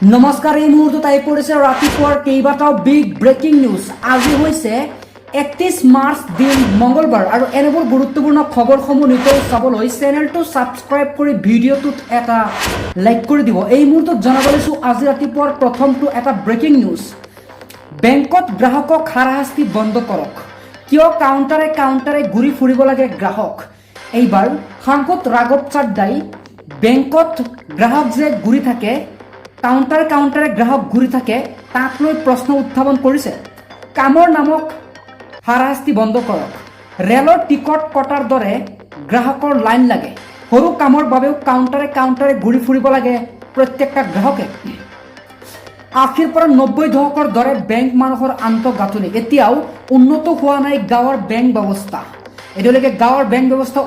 নমস্কাৰ, এই মুহূৰ্তত আহি পৰিছে ৰাতিপুৱাৰ কেইবাটাও বিগ ব্ৰেকিং নিউজ। আজি হৈছে 31 মাৰ্চ দিন মঙ্গলবাৰ আৰু এনেবোৰ গুৰুত্বপূৰ্ণ খবৰসমূহ নিতৌ চাবলৈ চেনেলটো ছাবস্ক্ৰাইব কৰি ভিডিঅ'টোত এটা লাইক কৰি দিব। এই মুহূৰ্তত জনাব লৈছোঁ আজি ৰাতিপুৱাৰ প্ৰথমটো এটা ব্ৰেকিং নিউজ। বেংকত গ্ৰাহকক হাৰাশাস্তি বন্ধ কৰক। কিয় কাউণ্টাৰে ঘূৰি ফুৰিব লাগে গ্ৰাহক? এইবাৰ সাংসদ ৰাঘৱ চাড্ডাই বেংকত গ্ৰাহক যে ঘূৰি থাকে, কাউণ্টাৰে গ্ৰাহক ঘূৰি থাকে, তাক লৈ প্ৰশ্ন উত্থাপন কৰিছে। কামৰ নামত হাৰাশাস্তি বন্ধ কৰক। ৰেলৰ টিকট কটাৰ দৰে গ্ৰাহকৰ লাইন লাগে। সৰু কামৰ বাবেও কাউণ্টাৰে ঘূৰি ফুৰিব লাগে প্ৰত্যেকটা গ্ৰাহকে। ৮০ৰ পৰা ৯০ দশকৰ দৰে বেংক মানুহৰ আন্তঃগাঁথনি এতিয়াও উন্নত হোৱা নাই। গাঁৱৰ বেংক ব্যৱস্থা এতিয়ালৈকে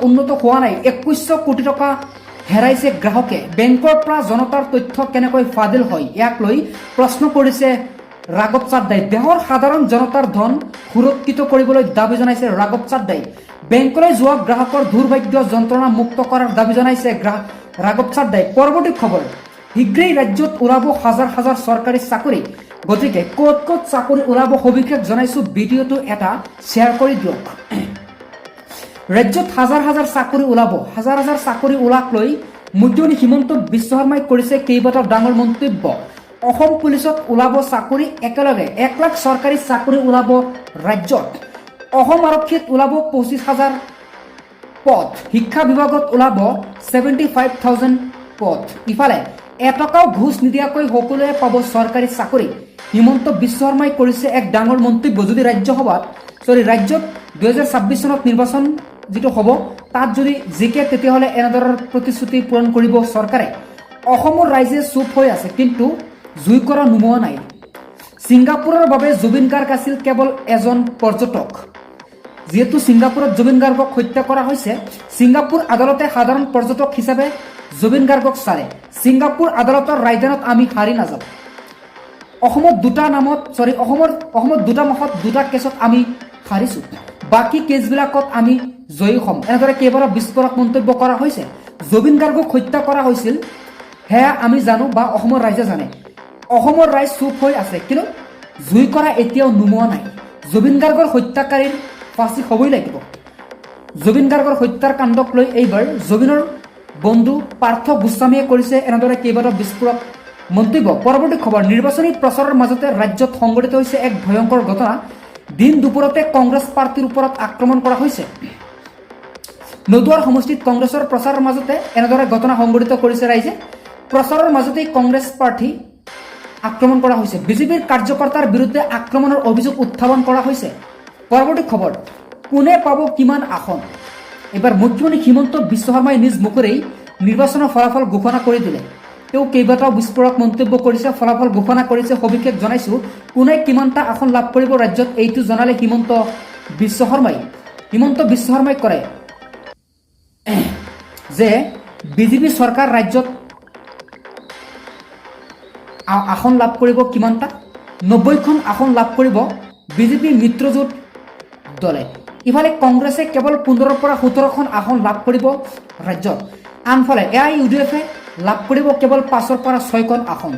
উন্নত হোৱা নাই। ২১০০ কোটি টকা হেৰাইছে গ্ৰাহকে। বেংকৰ পৰা জনতাৰ তথ্য কেনেকৈ ফাদিল হয়, ইয়াক লৈ প্ৰশ্ন কৰিছে ৰাঘৱ চাড্ডাই। দেশৰ সাধাৰণ জনতাৰ ধন সুৰক্ষিত কৰিবলৈ দাবী জনাইছে ৰাঘৱ চাড্ডাই। বেংকলৈ যোৱা গ্ৰাহকৰ দুৰ্ভাগ্য যন্ত্ৰণা মুক্ত কৰাৰ দাবী জনাইছে ৰাঘৱ চাড্ডাই। পৰৱৰ্তী খবৰ, শীঘ্ৰেই ৰাজ্যত ওলাব হাজাৰ হাজাৰ চৰকাৰী চাকৰি। গতিকে ক'ত চাকৰি ওলাব সবিশেষ জনাইছোঁ, ভিডিঅ'টো এটা শ্বেয়াৰ কৰি দিয়ক। ৰাজ্যত হাজাৰ হাজাৰ চাকৰি ওলাক লৈ মুখ্যমন্ত্ৰী হিমন্ত বিশ্ব শৰ্মাই কৰিছে কেইবাটাও ডাঙৰ মন্তব্য। অসম পুলিচত ওলাব চাকৰি, একেলগে ১ লাখ চৰকাৰী চাকৰি ওলাব ৰাজ্যত। অসম আৰক্ষীত ওলাব ২৫,০০০ পদ। শিক্ষা বিভাগত ওলাব ৭৫,০০০ পদ। ইফালে এটকাও ঘোষ নিদিয়াকৈ সকলোৱে পাব চৰকাৰী চাকৰি। হিমন্ত বিশ্ব শৰ্মাই কৰিছে এক ডাঙৰ মন্তব্য। যদি ৰাজ্যত ২০২৬ চনত নিৰ্বাচন যিটো হ'ব, তাত যদি জিকে, তেতিয়াহ'লে এনেদৰৰ প্ৰতিশ্ৰুতি পূৰণ কৰিব চৰকাৰে। অসমৰ ৰাইজে চুপ হৈ আছে, কিন্তু জুই কৰা নুমুৱা নাই। ছিংগাপুৰৰ বাবে জুবিন গাৰ্গ আছিল কেৱল এজন পৰ্যটক। যিহেতু ছিংগাপুৰত জুবিন গাৰ্গক হত্যা কৰা হৈছে, ছিংগাপুৰ আদালতে সাধাৰণ পৰ্যটক হিচাপে জুবিন গাৰ্গক চালে। ছিংগাপুৰ আদালতৰ ৰায়দানত আমি হাৰি নাযাওঁ। অসমত দুটা মাহত দুটা কেছত আমি হাৰিছোঁ, বাকী কেছবিলাকত আমি জয়ী হ'ম। এনেদৰে কেইবাটাও বিস্ফোৰক মন্তব্য কৰা হৈছে। জুবিন গাৰ্গক হত্যা কৰা হৈছিল, সেয়া আমি জানো বা অসমৰ ৰাইজে জানে। অসমৰ ৰাইজ চুপ হৈ আছে, কিন্তু জুই কৰা এতিয়াও নুমুৱা নাই। জুবিন গাৰ্গৰ হত্যাকাৰীৰ ফাঁচি হ'বই লাগিব। জুবিন গাৰ্গৰ হত্যাৰ কাণ্ডক লৈ এইবাৰ জুবিনৰ বন্ধু পাৰ্থ গোস্বামীয়ে কৰিছে এনেদৰে কেইবাটাও বিস্ফোৰক মন্তব্য। পৰৱৰ্তী খবৰ, নিৰ্বাচনী প্ৰচাৰৰ মাজতে ৰাজ্যত সংঘটিত হৈছে এক ভয়ংকৰ ঘটনা। দিন দুপৰতে কংগ্ৰেছ পাৰ্টীৰ ওপৰত আক্ৰমণ কৰা হৈছে। নদুৱাৰ সমষ্টিত কংগ্ৰেছৰ প্ৰচাৰৰ মাজতে এনেদৰে ঘটনা সংঘটিত কৰিছে ৰাইজে। প্ৰচাৰৰ মাজতেই কংগ্ৰেছ প্ৰাৰ্থী আক্ৰমণ কৰা হৈছে। বিজেপিৰ কাৰ্যকৰ্তাৰ বিৰুদ্ধে আক্ৰমণৰ অভিযোগ উত্থাপন কৰা হৈছে। পৰৱৰ্তী খবৰ, কোনে পাব কিমান আসন? এইবাৰ মুখ্যমন্ত্ৰী হিমন্ত বিশ্ব শৰ্মাই নিজ মুখেৰেই নিৰ্বাচনৰ ফলাফল ঘোষণা কৰি দিলে। তেওঁ কেইবাটাও বিস্ফোৰক মন্তব্য কৰিছে, ফলাফল ঘোষণা কৰিছে। সবিশেষ জনাইছোঁ, কোনে কিমানটা আসন লাভ কৰিব ৰাজ্যত, এইটো জনালে হিমন্ত বিশ্ব শৰ্মাই কৰে যে বিজেপি চৰকাৰ ৰাজ্যত আসন লাভ কৰিব কিমানটা, ৯০খন আসন লাভ কৰিব বিজেপি মিত্ৰজোঁট দলে। ইফালে কংগ্ৰেছে কেৱল ১৫ৰ পৰা ১৭খন আসন লাভ কৰিব ৰাজ্যত। আনফালে AIUDF লাভ কৰিব কেৱল ৫ৰ পৰা ৬খন আসন।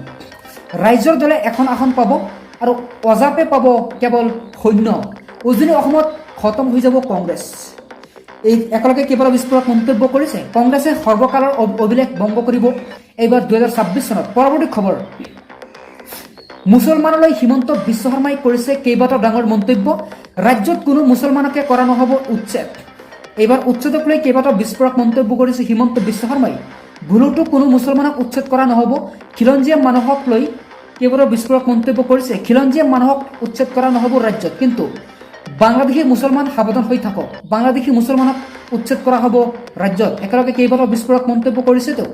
ৰাইজৰ দলে এখন আসন পাব আৰু অজাপে পাব কেৱল শূন্য। উজনি অসমত খতম হৈ যাব কংগ্ৰেছ। এই একেলগে কেইবাটাও বিস্ফোৰক মন্তব্য কৰিছে। কংগ্ৰেছে সৰ্বকালৰ অভিলেখ ভংগ কৰিব এইবাৰ ২০২৬ চনত। পৰৱৰ্তী খবৰ, মুছলমানলৈ হিমন্ত বিশ্ব শৰ্মাই কৰিছে কেইবাটাও ডাঙৰ মন্তব্য। ৰাজ্যত কোনো মুছলমানকে কৰা নহ'ব উচ্ছেদ। এইবাৰ উচ্ছেদক লৈ কেইবাটাও বিস্ফোৰক মন্তব্য কৰিছে হিমন্ত বিশ্ব শৰ্মাই। ভুলতো কোনো মুছলমানক উচ্ছেদ কৰা নহ'ব। খিলঞ্জীয়া মানুহক লৈ কেইবাটাও বিস্ফোৰক মন্তব্য কৰিছে। খিলঞ্জীয়া মানুহক উচ্ছেদ কৰা নহ'ব ৰাজ্যত, কিন্তু বাংলাদেশী মুছলমান সাৱধান হৈ থাকক। বাংলাদেশী মুছলমানক উচ্ছেদ কৰা হ'ব ৰাজ্যত। একেলগে কেইবাটাও বিস্ফোৰক মন্তব্য কৰিছে তেওঁ।